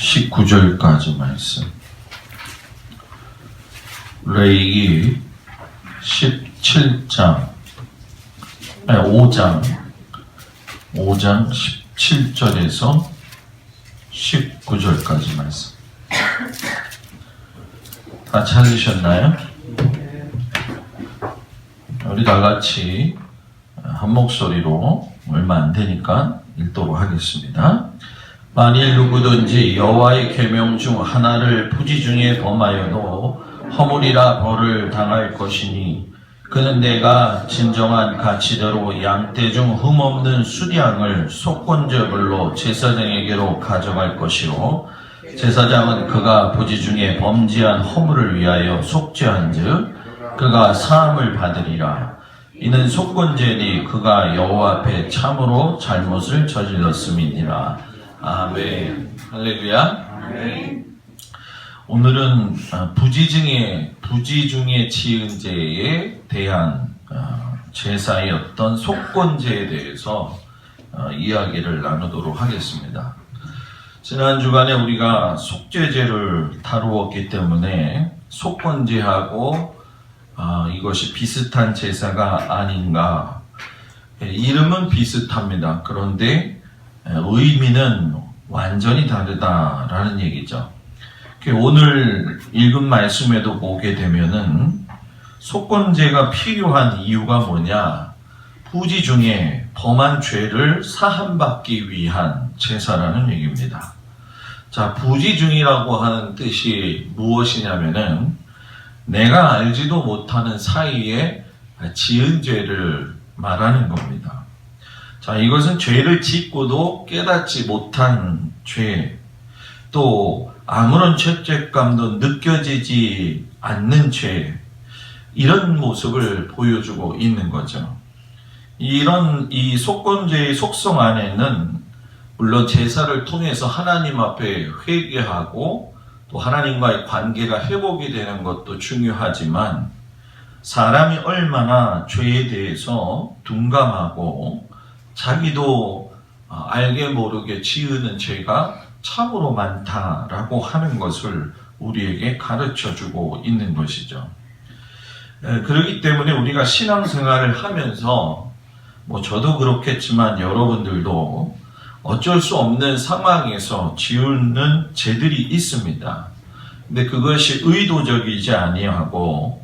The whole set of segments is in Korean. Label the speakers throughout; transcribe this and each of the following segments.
Speaker 1: 19절까지 말씀. 레위기 5장 17절에서 19절까지 말씀. 다 찾으셨나요? 우리 다 같이 한 목소리로 얼마 안 되니까 읽도록 하겠습니다. 만일 누구든지 여호와의 계명 중 하나를 부지 중에 범하여도 허물이라 벌을 당할 것이니 그는 내가 진정한 가치대로 양떼 중 흠없는 수량을 속건제물로 제사장에게로 가져갈 것이요 제사장은 그가 부지 중에 범죄한 허물을 위하여 속죄한즉 그가 사함을 받으리라. 이는 속건제니 그가 여호와 앞에 참으로 잘못을 저질렀음이니라. 아멘. 할렐루야. 아멘. 오늘은 부지 중에 지은 죄에 대한 제사의 어떤 속건제에 대해서 이야기를 나누도록 하겠습니다. 지난 주간에 우리가 속죄제를 다루었기 때문에 속건제하고 이것이 비슷한 제사가 아닌가. 이름은 비슷합니다. 그런데 의미는 완전히 다르다라는 얘기죠. 오늘 읽은 말씀에도 보게 되면은 속건제가 필요한 이유가 뭐냐? 부지 중에 범한 죄를 사함받기 위한 제사라는 얘기입니다. 자, 부지 중이라고 하는 뜻이 무엇이냐면은 내가 알지도 못하는 사이에 지은 죄를 말하는 겁니다. 자, 이것은 죄를 짓고도 깨닫지 못한 죄, 또 아무런 죄책감도 느껴지지 않는 죄, 이런 모습을 보여주고 있는 거죠. 이 속건제의 속성 안에는 물론 제사를 통해서 하나님 앞에 회개하고 또 하나님과의 관계가 회복이 되는 것도 중요하지만 사람이 얼마나 죄에 대해서 둔감하고 자기도 알게 모르게 지으는 죄가 참으로 많다라고 하는 것을 우리에게 가르쳐주고 있는 것이죠. 그렇기 때문에 우리가 신앙생활을 하면서 저도 그렇겠지만 여러분들도 어쩔 수 없는 상황에서 지우는 죄들이 있습니다. 근데 그것이 의도적이지 아니하고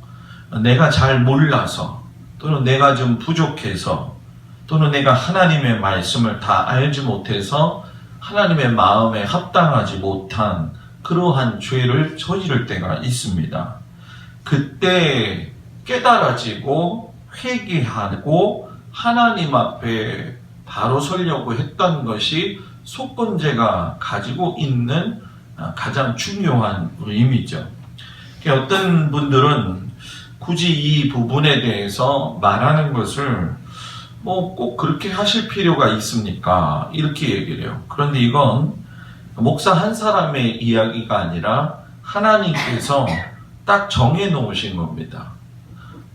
Speaker 1: 내가 잘 몰라서 또는 내가 좀 부족해서 또는 내가 하나님의 말씀을 다 알지 못해서 하나님의 마음에 합당하지 못한 그러한 죄를 저지를 때가 있습니다. 그때 깨달아지고 회개하고 하나님 앞에 바로 서려고 했던 것이 속건제가 가지고 있는 가장 중요한 의미죠. 어떤 분들은 굳이 이 부분에 대해서 말하는 것을 꼭 그렇게 하실 필요가 있습니까? 이렇게 얘기를 해요. 그런데 이건 목사 한 사람의 이야기가 아니라 하나님께서 딱 정해 놓으신 겁니다.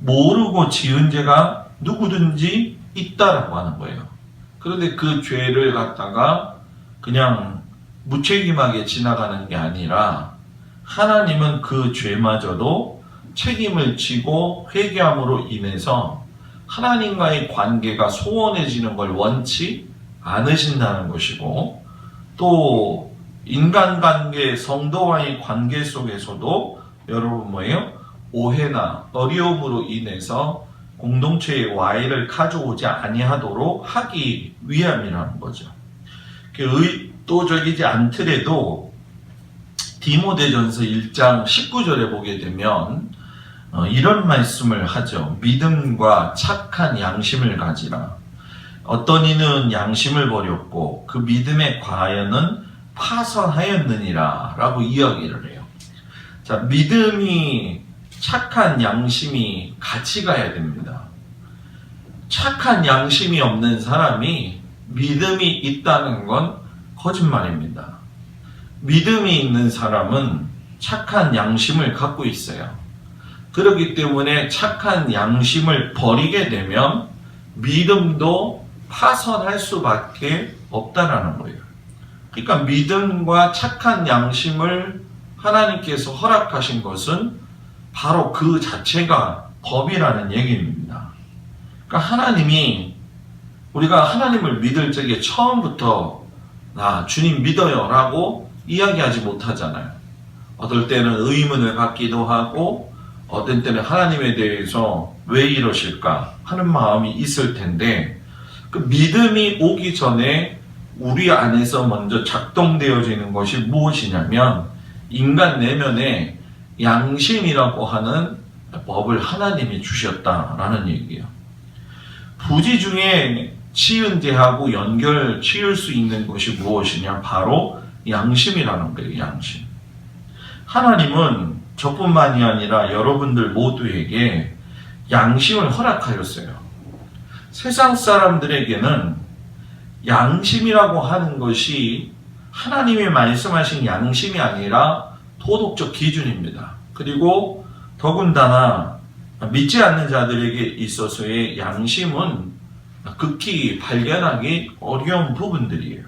Speaker 1: 모르고 지은 죄가 누구든지 있다라고 하는 거예요. 그런데 그 죄를 갖다가 그냥 무책임하게 지나가는 게 아니라 하나님은 그 죄마저도 책임을 지고 회개함으로 인해서 하나님과의 관계가 소원해지는 걸 원치 않으신다는 것이고 또 인간관계, 성도와의 관계 속에서도 여러분 오해나 어려움으로 인해서 공동체의 와해를 가져오지 아니하도록 하기 위함이라는 거죠. 의도적이지 않더라도 디모데전서 1장 19절에 보게 되면 이런 말씀을 하죠. 믿음과 착한 양심을 가지라. 어떤 이는 양심을 버렸고 그 믿음의 과연은 파선하였느니라 라고 이야기를 해요. 자, 믿음이 착한 양심이 같이 가야 됩니다. 착한 양심이 없는 사람이 믿음이 있다는 건 거짓말입니다. 믿음이 있는 사람은 착한 양심을 갖고 있어요. 그렇기 때문에 착한 양심을 버리게 되면 믿음도 파선할 수밖에 없다라는 거예요. 그러니까 믿음과 착한 양심을 하나님께서 허락하신 것은 바로 그 자체가 법이라는 얘기입니다. 그러니까 하나님이 우리가 하나님을 믿을 적에 처음부터 나 주님 믿어요 라고 이야기하지 못하잖아요. 어떨 때는 의문을 갖기도 하고 어떤 때는 하나님에 대해서 왜 이러실까 하는 마음이 있을 텐데, 그 믿음이 오기 전에 우리 안에서 먼저 작동되어지는 것이 무엇이냐면 인간 내면에 양심이라고 하는 법을 하나님이 주셨다라는 얘기예요. 부지 중에 치은대하고 치울 수 있는 것이 무엇이냐? 바로 양심이라는 거예요. 양심. 하나님은 저뿐만이 아니라 여러분들 모두에게 양심을 허락하였어요. 세상 사람들에게는 양심이라고 하는 것이 하나님이 말씀하신 양심이 아니라 도덕적 기준입니다. 그리고 더군다나 믿지 않는 자들에게 있어서의 양심은 극히 발견하기 어려운 부분들이에요.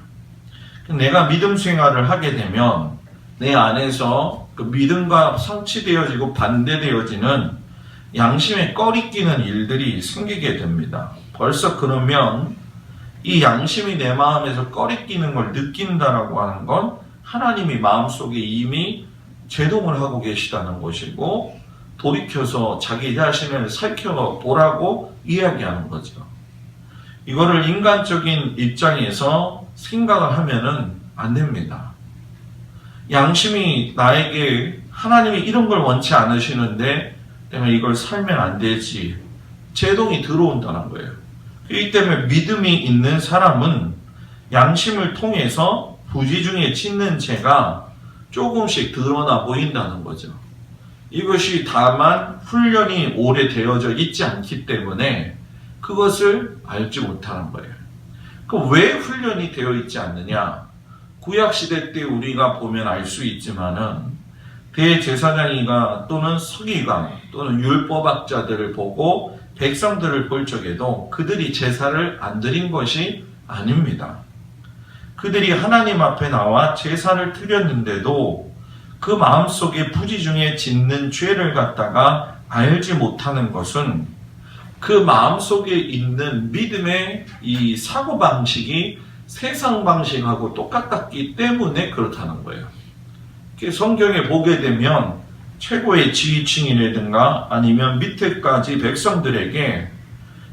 Speaker 1: 내가 믿음 생활을 하게 되면 내 안에서 그 믿음과 성취되어지고 반대되어지는 양심에 꺼리끼는 일들이 생기게 됩니다. 벌써 그러면 이 양심이 내 마음에서 꺼리끼는 걸 느낀다라고 하는 건 하나님이 마음속에 이미 제동을 하고 계시다는 것이고, 돌이켜서 자기 자신을 살펴보라고 이야기하는 거죠. 이거를 인간적인 입장에서 생각을 하면은 안 됩니다. 양심이 나에게 하나님이 이런 걸 원치 않으시는데 내가 이걸 살면 안 되지, 제동이 들어온다는 거예요. 그렇기 때문에 믿음이 있는 사람은 양심을 통해서 부지 중에 짓는 죄가 조금씩 드러나 보인다는 거죠. 이것이 다만 훈련이 오래되어져 있지 않기 때문에 그것을 알지 못하는 거예요. 그럼 왜 훈련이 되어 있지 않느냐? 구약시대 때 우리가 보면 알 수 있지만은 대제사장이가 또는 서기관 또는 율법학자들을 보고 백성들을 볼 적에도 그들이 제사를 안 드린 것이 아닙니다. 그들이 하나님 앞에 나와 제사를 드렸는데도 그 마음속에 부지 중에 짓는 죄를 갖다가 알지 못하는 것은 그 마음속에 있는 믿음의 이 사고방식이 세상 방식하고 똑같았기 때문에 그렇다는 거예요. 성경에 보게 되면 최고의 지휘층이라든가 아니면 밑에까지 백성들에게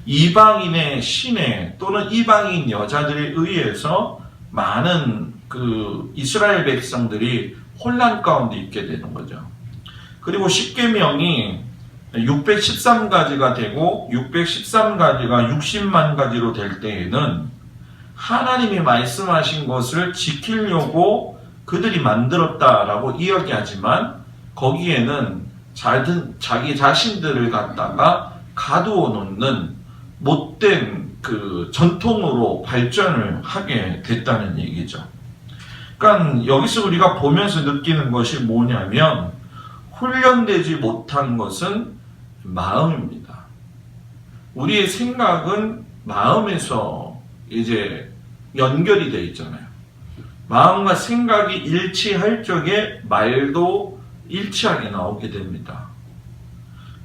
Speaker 1: 이방인의 시내 또는 이방인 여자들에 의해서 많은 그 이스라엘 백성들이 혼란 가운데 있게 되는 거죠. 그리고 십계명이 613가지가 되고 613가지가 60만 가지로 될 때에는 하나님이 말씀하신 것을 지키려고 그들이 만들었다라고 이야기하지만 거기에는 자기 자신들을 갖다가 가두어 놓는 못된 그 전통으로 발전을 하게 됐다는 얘기죠. 그러니까 여기서 우리가 보면서 느끼는 것이 뭐냐면 훈련되지 못한 것은 마음입니다. 우리의 생각은 마음에서 이제 연결이 되어 있잖아요. 마음과 생각이 일치할 적에 말도 일치하게 나오게 됩니다.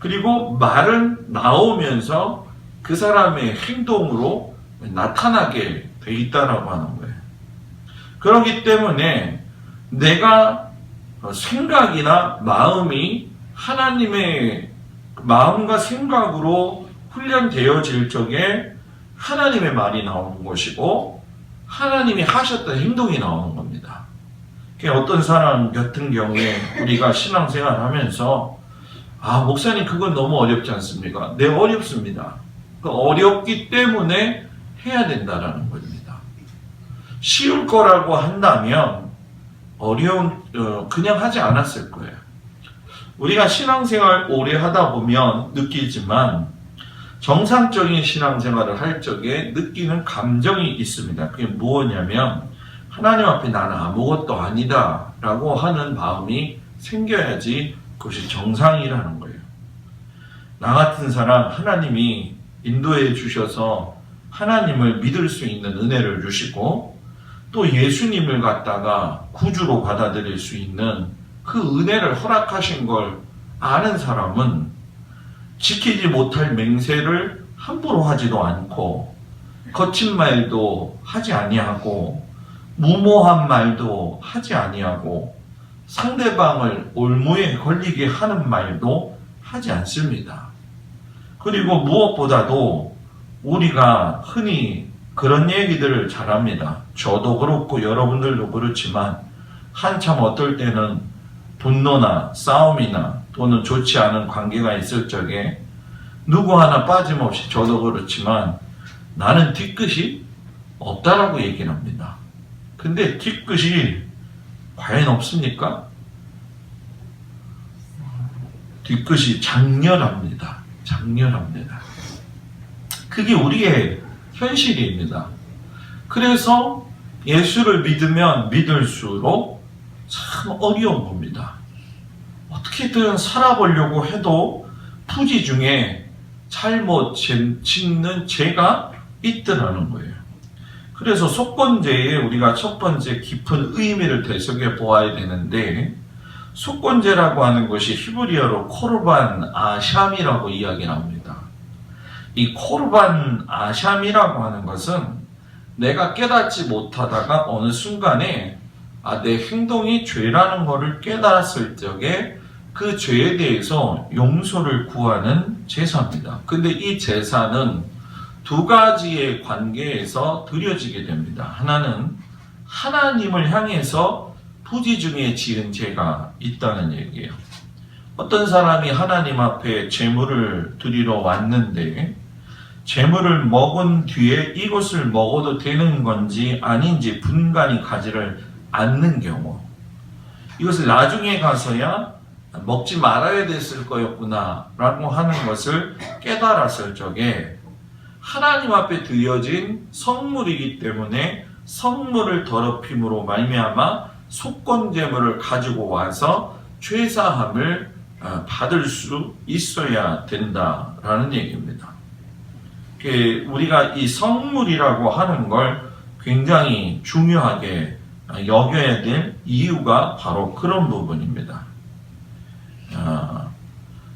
Speaker 1: 그리고 말은 나오면서 그 사람의 행동으로 나타나게 돼 있다라고 하는 거예요. 그렇기 때문에 내가 생각이나 마음이 하나님의 마음과 생각으로 훈련되어질 적에 하나님의 말이 나오는 것이고 하나님이 하셨던 행동이 나오는 겁니다. 어떤 사람 같은 경우에 우리가 신앙생활 하면서 목사님 그건 너무 어렵지 않습니까? 네, 어렵습니다. 어렵기 때문에 해야 된다라는 겁니다. 쉬울 거라고 한다면 그냥 하지 않았을 거예요. 우리가 신앙생활 오래 하다 보면 느끼지만 정상적인 신앙생활을 할 적에 느끼는 감정이 있습니다. 그게 무엇이냐면 하나님 앞에 나는 아무것도 아니다 라고 하는 마음이 생겨야지 그것이 정상이라는 거예요. 나 같은 사람 하나님이 인도해 주셔서 하나님을 믿을 수 있는 은혜를 주시고 또 예수님을 갖다가 구주로 받아들일 수 있는 그 은혜를 허락하신 걸 아는 사람은 지키지 못할 맹세를 함부로 하지도 않고 거친 말도 하지 아니하고 무모한 말도 하지 아니하고 상대방을 올무에 걸리게 하는 말도 하지 않습니다. 그리고 무엇보다도 우리가 흔히 그런 얘기들을 잘합니다. 저도 그렇고 여러분들도 그렇지만 한참 어떨 때는 분노나 싸움이나 또는 좋지 않은 관계가 있을 적에 누구 하나 빠짐없이 저도 그렇지만 나는 뒤끝이 없다라고 얘기를 합니다. 근데 뒤끝이 과연 없습니까? 뒤끝이 장렬합니다. 장렬합니다. 그게 우리의 현실입니다. 그래서 예수를 믿으면 믿을수록 참 어려운 겁니다. 어떻게든 살아보려고 해도 부지 중에 잘못 짓는 죄가 있더라는 거예요. 그래서 속건죄에 우리가 첫 번째 깊은 의미를 되새겨 보아야 되는데, 속건죄라고 하는 것이 히브리어로 코르반 아샴이라고 이야기를 합니다. 이 코르반 아샴이라고 하는 것은 내가 깨닫지 못하다가 어느 순간에 내 행동이 죄라는 것을 깨달았을 적에 그 죄에 대해서 용서를 구하는 제사입니다. 근데 이 제사는 두 가지의 관계에서 드려지게 됩니다. 하나는 하나님을 향해서 부지 중에 지은 죄가 있다는 얘기예요. 어떤 사람이 하나님 앞에 제물을 드리러 왔는데 제물을 먹은 뒤에 이것을 먹어도 되는 건지 아닌지 분간이 가지를 않는 경우, 이것을 나중에 가서야 먹지 말아야 됐을 거였구나 라고 하는 것을 깨달았을 적에 하나님 앞에 드려진 성물이기 때문에 성물을 더럽힘으로 말미암아 속건제물을 가지고 와서 죄사함을 받을 수 있어야 된다라는 얘기입니다. 우리가 이 성물이라고 하는 걸 굉장히 중요하게 여겨야 될 이유가 바로 그런 부분입니다.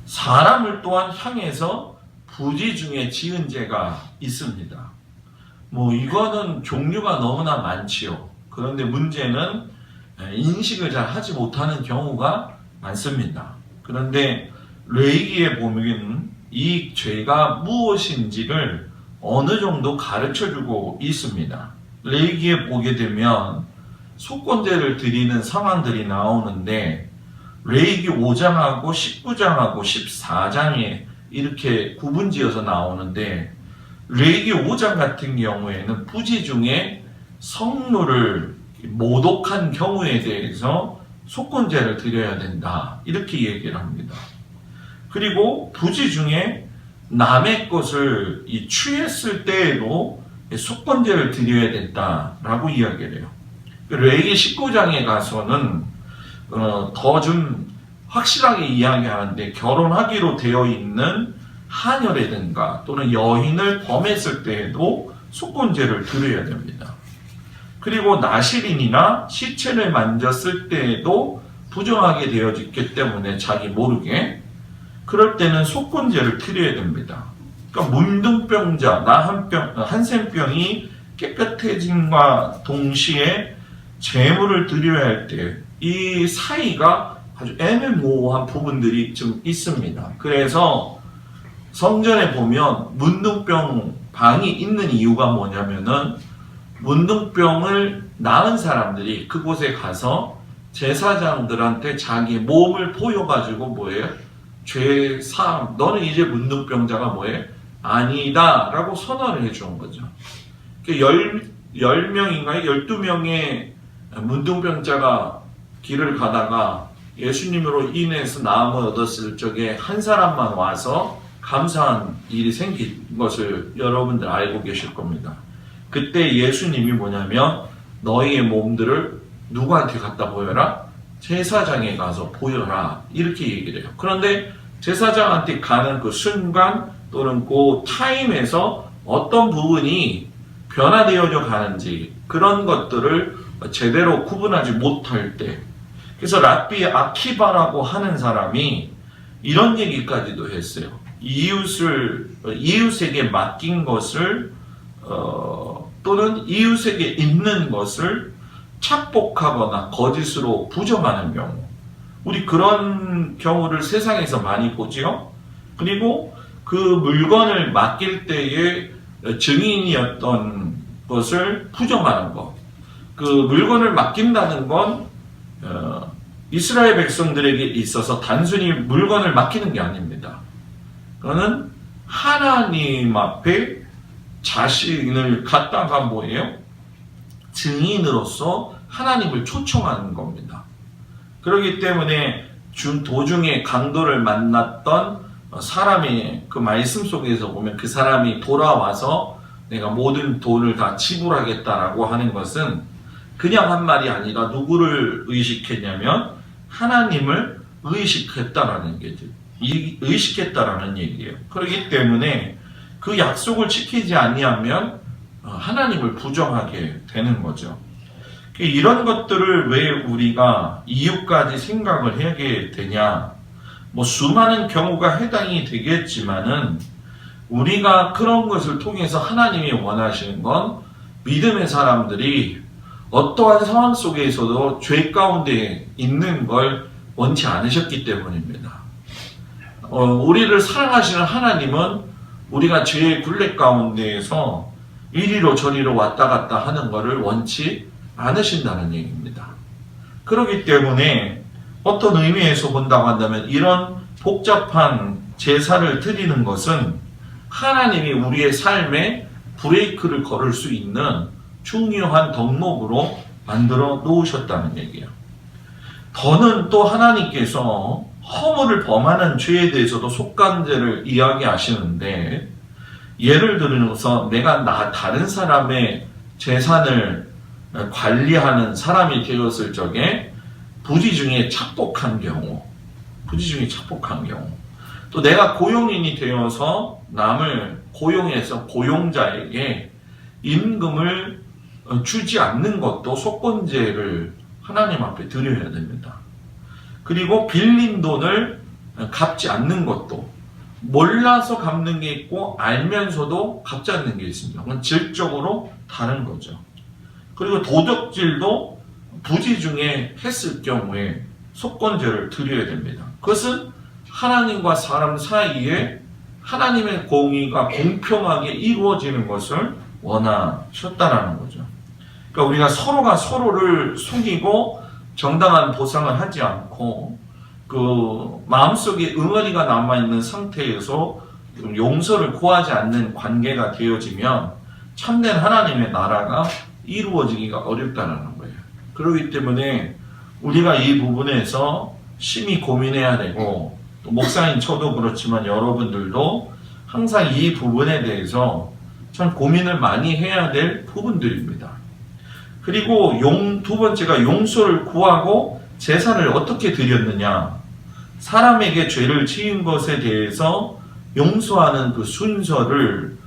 Speaker 1: 사람을 또한 향해서 부지 중에 지은 죄가 있습니다. 이거는 종류가 너무나 많지요. 그런데 문제는 인식을 잘 하지 못하는 경우가 많습니다. 그런데 레위기에 보면 이 죄가 무엇인지를 어느 정도 가르쳐주고 있습니다. 레위기에 보게 되면 속건제를 드리는 상황들이 나오는데 레위기 5장하고 19장하고 14장에 이렇게 구분지어서 나오는데, 레위기 5장 같은 경우에는 부지 중에 성물을 모독한 경우에 대해서 속건제를 드려야 된다 이렇게 얘기를 합니다. 그리고 부지 중에 남의 것을 취했을 때에도 속건제를 드려야 된다라고 이야기를 해요. 레위기 19장에 가서는 더 좀 확실하게 이야기하는데, 결혼하기로 되어 있는 하녀라든가 또는 여인을 범했을 때에도 속건제를 드려야 됩니다. 그리고 나실인이나 시체를 만졌을 때에도 부정하게 되어졌기 때문에 자기 모르게 그럴 때는 속건제를 드려야 됩니다. 그러니까 문둥병자, 한센병이 깨끗해짐과 동시에 제물을 드려야 할 때 이 사이가 아주 애매모호한 부분들이 좀 있습니다. 그래서 성전에 보면 문둥병 방이 있는 이유가 뭐냐면은 문둥병을 낳은 사람들이 그곳에 가서 제사장들한테 자기 몸을 보여가지고 죄사함, 너는 이제 문둥병자가 아니다 라고 선언을 해준 거죠. 10명인가요? 12명의 문둥병자가 길을 가다가 예수님으로 인해서 나음을 얻었을 적에 한 사람만 와서 감사한 일이 생긴 것을 여러분들 알고 계실 겁니다. 그때 예수님이 뭐냐면 너희의 몸들을 누구한테 갖다 보여라? 제사장에 가서 보여라 이렇게 얘기를 해요. 그런데 제사장한테 가는 그 순간 또는 그 타임에서 어떤 부분이 변화되어져 가는지 그런 것들을 제대로 구분하지 못할 때, 그래서 랍비 아키바라고 하는 사람이 이런 얘기까지도 했어요. 이웃에게 맡긴 것을 또는 이웃에게 있는 것을 착복하거나 거짓으로 부정하는 경우, 우리 그런 경우를 세상에서 많이 보지요. 그리고 그 물건을 맡길 때에 증인이었던 것을 부정하는 것. 그 물건을 맡긴다는 건 이스라엘 백성들에게 있어서 단순히 물건을 맡기는 게 아닙니다. 그거는 하나님 앞에 자신을 갖다가 뭐예요? 증인으로서 하나님을 초청하는 겁니다. 그렇기 때문에 도중에 강도를 만났던 사람의 그 말씀 속에서 보면 그 사람이 돌아와서 내가 모든 돈을 다 지불하겠다라고 하는 것은 그냥 한 말이 아니라 누구를 의식했냐면 하나님을 의식했다라는 얘기예요. 그렇기 때문에 그 약속을 지키지 아니하면 하나님을 부정하게 되는 거죠. 이런 것들을 왜 우리가 이유까지 생각을 하게 되냐? 뭐 수많은 경우가 해당이 되겠지만은 우리가 그런 것을 통해서 하나님이 원하시는 건 믿음의 사람들이 어떠한 상황 속에서도 죄 가운데 있는 걸 원치 않으셨기 때문입니다. 우리를 사랑하시는 하나님은 우리가 죄의 굴레 가운데에서 이리로 저리로 왔다 갔다 하는 것을 원치 않으신다는 얘기입니다. 그렇기 때문에 어떤 의미에서 본다고 한다면 이런 복잡한 제사를 드리는 것은 하나님이 우리의 삶에 브레이크를 걸을 수 있는 중요한 덕목으로 만들어 놓으셨다는 얘기예요. 더는 또 하나님께서 허물을 범하는 죄에 대해서도 속간제를 이야기하시는데, 예를 들어서 내가 다른 사람의 재산을 관리하는 사람이 되었을 적에 부지 중에 착복한 경우, 또 내가 고용인이 되어서 남을 고용해서 고용자에게 임금을 주지 않는 것도 속건제를 하나님 앞에 드려야 됩니다. 그리고 빌린 돈을 갚지 않는 것도, 몰라서 갚는 게 있고 알면서도 갚지 않는 게 있습니다. 그건 질적으로 다른 거죠. 그리고 도적질도 부지 중에 했을 경우에 속건제를 드려야 됩니다. 그것은 하나님과 사람 사이에 하나님의 공의가 공평하게 이루어지는 것을 원하셨다라는 거죠. 그러니까 우리가 서로가 서로를 속이고 정당한 보상을 하지 않고 그 마음속에 응어리가 남아있는 상태에서 용서를 구하지 않는 관계가 되어지면 참된 하나님의 나라가 이루어지기가 어렵다는 거예요. 그렇기 때문에 우리가 이 부분에서 심히 고민해야 되고, 또 목사인 저도 그렇지만 여러분들도 항상 이 부분에 대해서 참 고민을 많이 해야 될 부분들입니다. 그리고 두 번째가 용서를 구하고 제사를 어떻게 드렸느냐. 사람에게 죄를 지은 것에 대해서 용서하는 그 순서를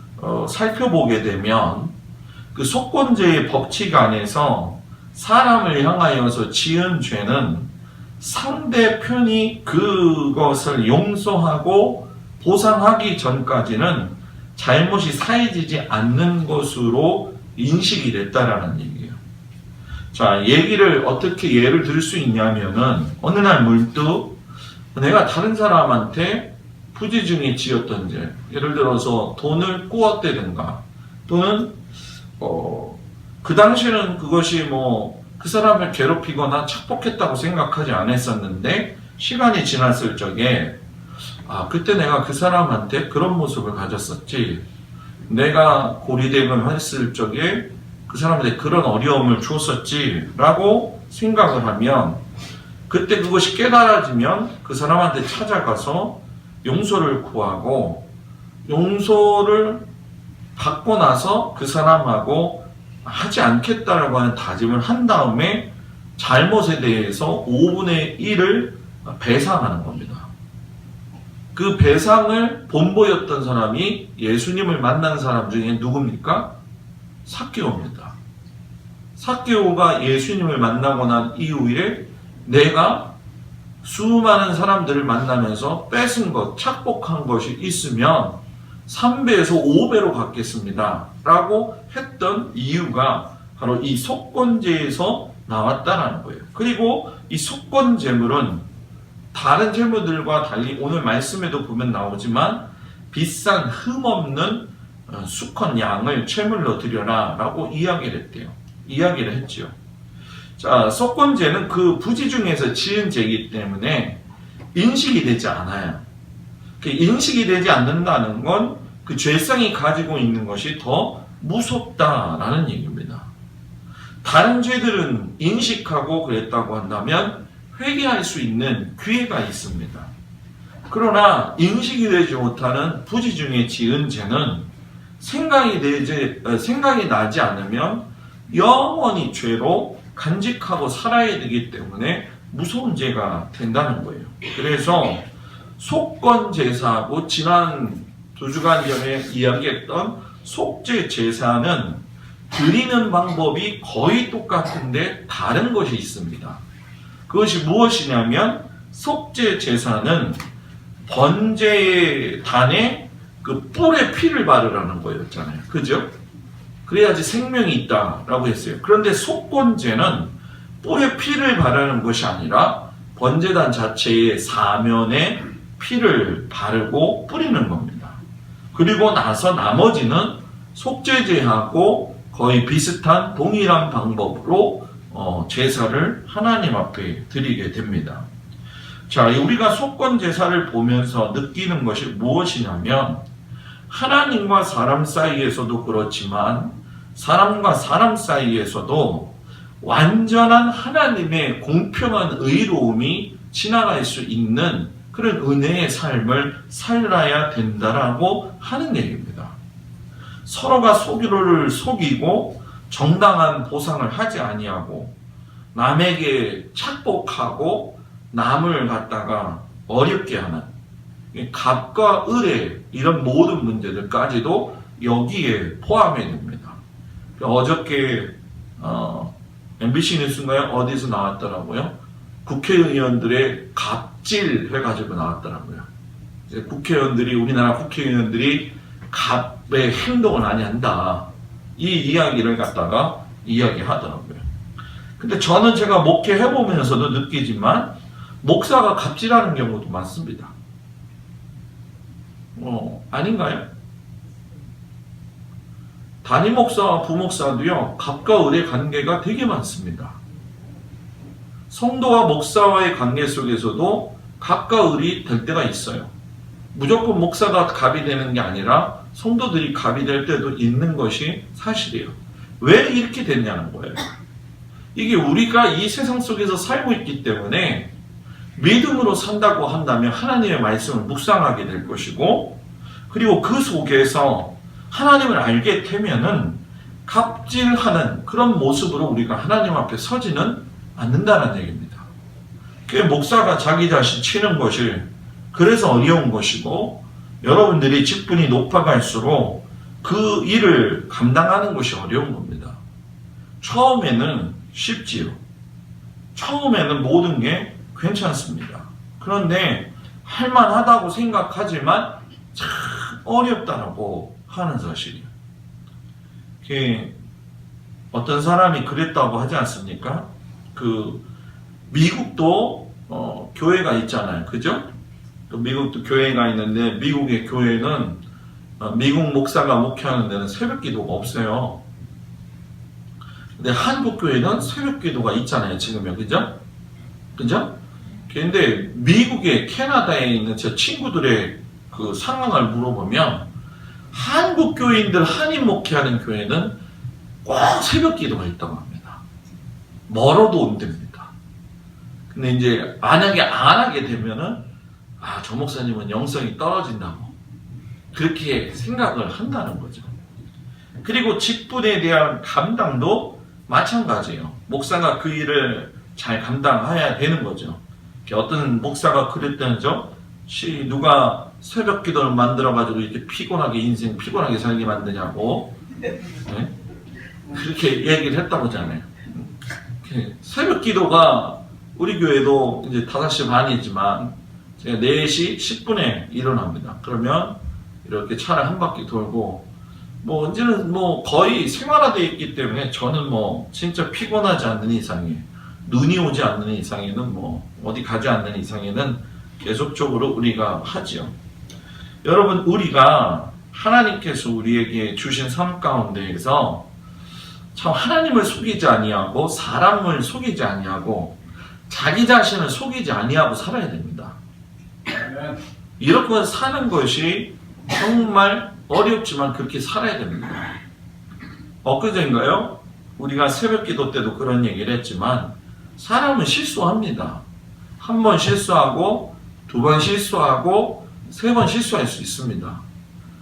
Speaker 1: 살펴보게 되면 그 속건제의 법칙 안에서 사람을 향하여서 지은 죄는 상대편이 그것을 용서하고 보상하기 전까지는 잘못이 사해지지 않는 것으로 인식이 됐다라는 얘기예요. 자, 얘기를 어떻게 예를 들 수 있냐면은 어느 날 문득 내가 다른 사람한테 부지 중에 지었던 죄, 예를 들어서 돈을 꾸었다든가, 또는 그 당시에는 그것이 그 사람을 괴롭히거나 착복했다고 생각하지 않았었는데 시간이 지났을 적에 그때 내가 그 사람한테 그런 모습을 가졌었지, 내가 고리대금 했을 적에 그 사람한테 그런 어려움을 주었었지 라고 생각을 하면, 그때 그것이 깨달아지면 그 사람한테 찾아가서 용서를 구하고, 용서를 받고 나서 그 사람하고 하지 않겠다라고 하는 다짐을 한 다음에 잘못에 대해서 5분의 1을 배상하는 겁니다. 그 배상을 본보였던 사람이 예수님을 만난 사람 중에 누굽니까? 삭개오입니다. 삭개오가 예수님을 만나고 난 이후에 내가 수많은 사람들을 만나면서 뺏은 것, 착복한 것이 있으면 3배에서 5배로 갚겠습니다 라고 했던 이유가 바로 이 속건제에서 나왔다라는 거예요. 그리고 이 속건제물은 다른 제물들과 달리 오늘 말씀에도 보면 나오지만 비싼 흠없는 수컷 양을 제물로 드려라 라고 이야기를 했지요. 자, 속건제는 그 부지 중에서 지은 죄이기 때문에 인식이 되지 않아요. 인식이 되지 않는다는 건 그 죄성이 가지고 있는 것이 더 무섭다라는 얘기입니다. 다른 죄들은 인식하고 그랬다고 한다면 회개할 수 있는 기회가 있습니다. 그러나 인식이 되지 못하는 부지 중에 지은 죄는 생각이 나지 않으면 영원히 죄로 간직하고 살아야 되기 때문에 무서운 죄가 된다는 거예요. 그래서 속건 제사하고 지난 2주간 전에 이야기했던 속죄 제사는 드리는 방법이 거의 똑같은데 다른 것이 있습니다. 그것이 무엇이냐면 속죄 제사는 번제의 단에 그 뿔에 피를 바르라는 거였잖아요. 그죠? 그래야지 생명이 있다라고 했어요. 그런데 속건제는 뿔에 피를 바르는 것이 아니라 번제단 자체의 사면에 피를 바르고 뿌리는 겁니다. 그리고 나서 나머지는 속죄제하고 거의 비슷한 동일한 방법으로 제사를 하나님 앞에 드리게 됩니다. 자, 우리가 속건제사를 보면서 느끼는 것이 무엇이냐면 하나님과 사람 사이에서도 그렇지만 사람과 사람 사이에서도 완전한 하나님의 공평한 의로움이 지나갈 수 있는 그런 은혜의 삶을 살아야 된다라고 하는 얘기입니다. 서로가 서로를 속이고 정당한 보상을 하지 아니하고 남에게 착복하고 남을 갖다가 어렵게 하는 갑과 을의 이런 모든 문제들까지도 여기에 포함이 됩니다. 어저께 MBC 뉴스인가요? 어디서 나왔더라고요. 국회의원들의 갑질 해가지고 나왔더라고요. 이제 우리나라 국회의원들이 갑의 행동을 많이 한다. 이 이야기를 갖다가 이야기하더라고요. 근데 저는 제가 목회해보면서도 느끼지만 목사가 갑질하는 경우도 많습니다. 아닌가요? 담임 목사와 부목사도요, 갑과 을의 관계가 되게 많습니다. 성도와 목사와의 관계 속에서도 갑과 을이 될 때가 있어요. 무조건 목사가 갑이 되는 게 아니라 성도들이 갑이 될 때도 있는 것이 사실이에요. 왜 이렇게 됐냐는 거예요. 이게 우리가 이 세상 속에서 살고 있기 때문에 믿음으로 산다고 한다면 하나님의 말씀을 묵상하게 될 것이고, 그리고 그 속에서 하나님을 알게 되면은 갑질하는 그런 모습으로 우리가 하나님 앞에 서지는 않는다는 얘기입니다. 그 목사가 자기 자신 치는 것이 그래서 어려운 것이고, 여러분들이 직분이 높아갈수록 그 일을 감당하는 것이 어려운 겁니다. 처음에는 쉽지요. 처음에는 모든 게 괜찮습니다. 그런데 할만하다고 생각하지만 참 어렵다라고 하는 사실이에요. 어떤 사람이 그랬다고 하지 않습니까? 미국도 교회가 있잖아요. 그죠? 미국도 교회가 있는데 미국의 교회는 미국 목사가 목회하는 데는 새벽 기도가 없어요. 근데 한국 교회는 새벽 기도가 있잖아요. 지금요. 그죠? 그죠? 근데 미국의 캐나다에 있는 제 친구들의 그 상황을 물어보면 한국 교인들 한인 목회하는 교회는 꼭 새벽 기도가 있다고 합니다. 멀어도 온답니다. 근데 이제 만약에 안 하게 되면은 저 목사님은 영성이 떨어진다고 그렇게 생각을 한다는 거죠. 그리고 직분에 대한 감당도 마찬가지예요. 목사가 그 일을 잘 감당해야 되는 거죠. 어떤 목사가 그랬다는죠. 누가 새벽 기도를 만들어가지고 이렇게 인생 피곤하게 살게 만드냐고. 네? 그렇게 얘기를 했다고 하잖아요. 새벽 기도가 우리 교회도 이제 5시 반이지만 제가 4시 10분에 일어납니다. 그러면 이렇게 차를 한 바퀴 돌고 뭐 이제는 뭐 거의 생활화되어 있기 때문에 저는 뭐 진짜 피곤하지 않는 이상에 눈이 오지 않는 이상에는 뭐 어디 가지 않는 이상에는 계속적으로 우리가 하지요. 여러분, 우리가 하나님께서 우리에게 주신 삶 가운데에서 참 하나님을 속이지 아니하고 사람을 속이지 아니하고 자기 자신을 속이지 아니하고 살아야 됩니다. 이렇게 사는 것이 정말 어렵지만 그렇게 살아야 됩니다. 엊그제인가요? 우리가 새벽기도 때도 그런 얘기를 했지만 사람은 실수합니다. 한 번 실수하고 2번 실수하고 3번 실수할 수 있습니다.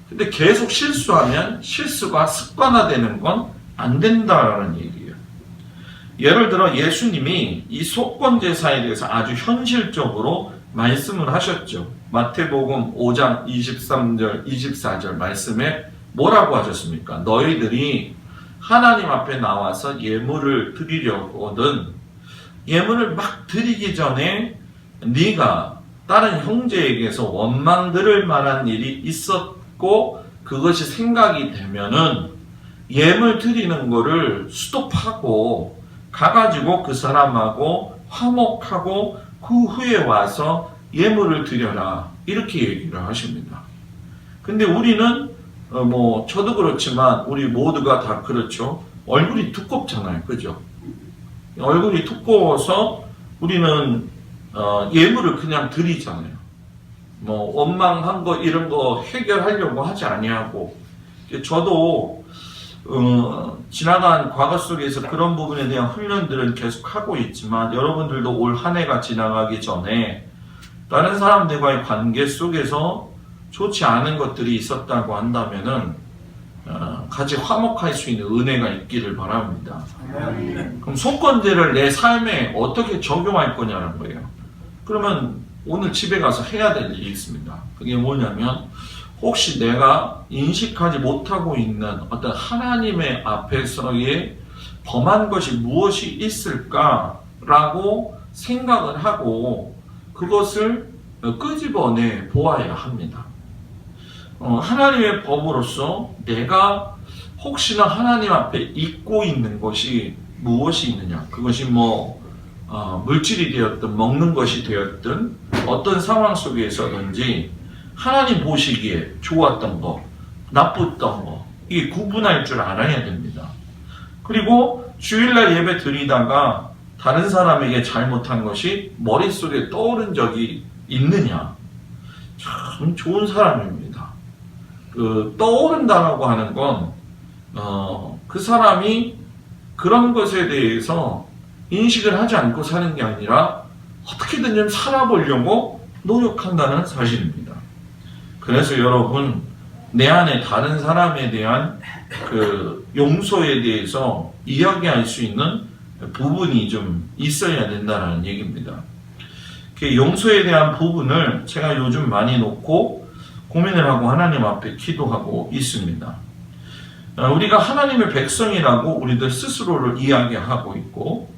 Speaker 1: 근데 계속 실수하면 실수가 습관화되는 건 안 된다라는 얘기예요. 예를 들어 예수님이 이 속건제사에 대해서 아주 현실적으로 말씀을 하셨죠. 마태복음 5장 23절 24절 말씀에 뭐라고 하셨습니까? 너희들이 하나님 앞에 나와서 예물을 드리려거든 예물을 막 드리기 전에 네가 다른 형제에게서 원망 들을 만한 일이 있었고 그것이 생각이 되면은 예물 드리는 거를 스톱하고 가가지고 그 사람하고 화목하고 그 후에 와서 예물을 드려라 이렇게 얘기를 하십니다. 근데 우리는 뭐 저도 그렇지만 우리 모두가 다 그렇죠. 얼굴이 두껍잖아요, 그죠? 얼굴이 두꺼워서 우리는 예물을 그냥 드리잖아요. 뭐 원망한 거 이런 거 해결하려고 하지 아니하고 저도 지나간 과거 속에서 그런 부분에 대한 훈련들은 계속 하고 있지만 여러분들도 올 한 해가 지나가기 전에 다른 사람들과의 관계 속에서 좋지 않은 것들이 있었다고 한다면은 같이 화목할 수 있는 은혜가 있기를 바랍니다. 그럼 속건제를 내 삶에 어떻게 적용할 거냐는 거예요. 그러면 오늘 집에 가서 해야 될 일이 있습니다. 그게 뭐냐면 혹시 내가 인식하지 못하고 있는 어떤 하나님의 앞에서의 범한 것이 무엇이 있을까라고 생각을 하고 그것을 끄집어내 보아야 합니다. 하나님의 법으로서 내가 혹시나 하나님 앞에 잊고 있는 것이 무엇이 있느냐. 그것이 물질이 되었든 먹는 것이 되었든 어떤 상황 속에서든지 하나님 보시기에 좋았던 거, 나빴던 거, 이게 구분할 줄 알아야 됩니다. 그리고 주일날 예배 드리다가 다른 사람에게 잘못한 것이 머릿속에 떠오른 적이 있느냐. 참 좋은 사람입니다. 떠오른다라고 하는 건, 그 사람이 그런 것에 대해서 인식을 하지 않고 사는 게 아니라 어떻게든 좀 살아보려고 노력한다는 사실입니다. 그래서 여러분, 내 안에 다른 사람에 대한 그 용서에 대해서 이야기할 수 있는 부분이 좀 있어야 된다는 얘기입니다. 그 용서에 대한 부분을 제가 요즘 많이 놓고 고민을 하고 하나님 앞에 기도하고 있습니다. 우리가 하나님의 백성이라고 우리들 스스로를 이야기하고 있고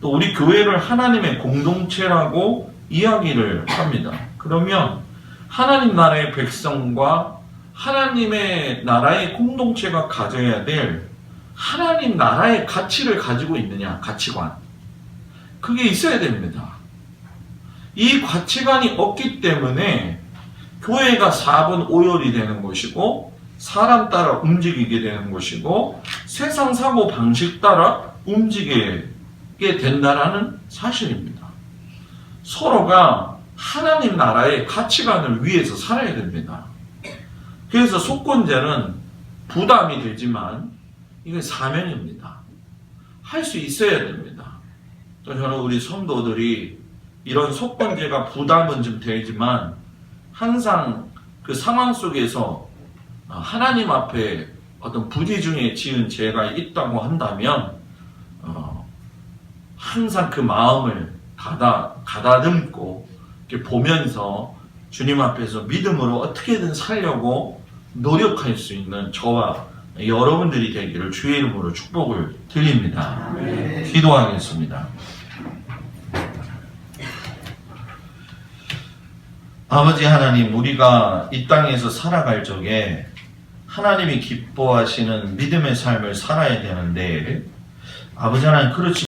Speaker 1: 또 우리 교회를 하나님의 공동체라고 이야기를 합니다. 그러면 하나님 나라의 백성과 하나님의 나라의 공동체가 가져야 될 하나님 나라의 가치를 가지고 있느냐, 가치관. 그게 있어야 됩니다. 이 가치관이 없기 때문에 교회가 4분 5열이 되는 것이고 사람 따라 움직이게 되는 것이고 세상 사고 방식 따라 움직이게 된다는 사실입니다. 서로가 하나님 나라의 가치관을 위해서 살아야 됩니다. 그래서 속건제는 부담이 되지만 이건 사명입니다. 할 수 있어야 됩니다. 저는 우리 성도들이 이런 속건제가 부담은 좀 되지만 항상 그 상황 속에서 하나님 앞에 어떤 부지 중에 지은 죄가 있다고 한다면 항상 그 마음을 가다듬고 이렇게 보면서 주님 앞에서 믿음으로 어떻게든 살려고 노력할 수 있는 저와 여러분들이 되기를 주의 이름으로 축복을 드립니다. 기도하겠습니다. 아버지 하나님, 우리가 이 땅에서 살아갈 적에 하나님이 기뻐하시는 믿음의 삶을 살아야 되는데, 아버지 하나님, 그렇지